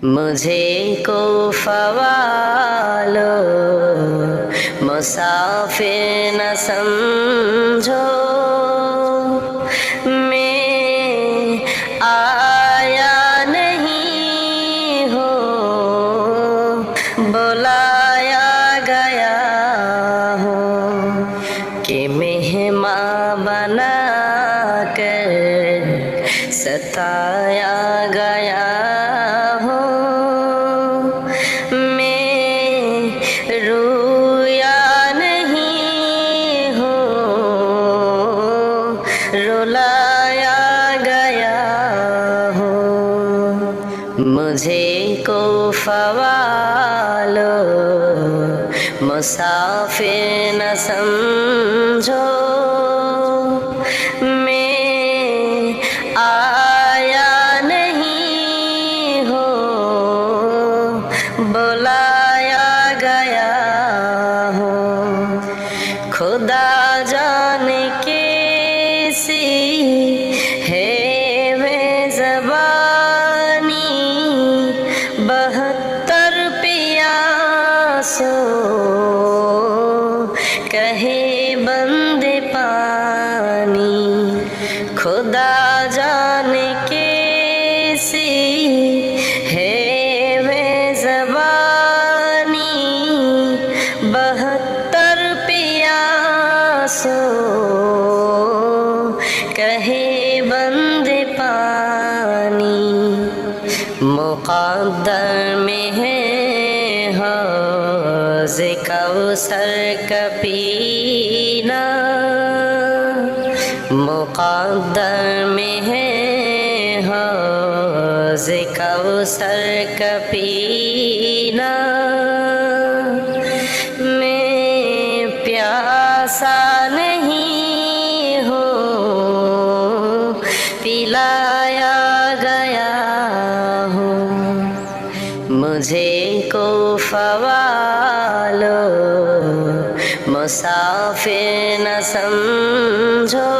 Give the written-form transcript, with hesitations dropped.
مجھے کو فوالو مسافر نہ سمجھو، میں آیا نہیں ہوں، بلایا گیا ہوں کہ مہمان بنا کر ستایا گیا ہوں، میں رویا نہیں ہوں، رلایا گیا ہوں۔ مجھے کو فوالو مسافر نہ سمجھو، میں آیا نہیں ہوں، بلایا گیا ہوں۔ خدا جانے کیسی ہے میں زبانی، 72 پیاسوں کہے بند پانی۔ خدا جانے کیسی ہے میں زبانی، 72 پیاسوں کہے بند پانی۔ مقدر میں ہے حوض کوثر کا پینا، مقدر میں ہے حوض کوثر کا پینا، میں پیاسا نہیں ہوں، پلایا گیا ہوں۔ مجھے کو فوالو مسافر نہ سمجھو،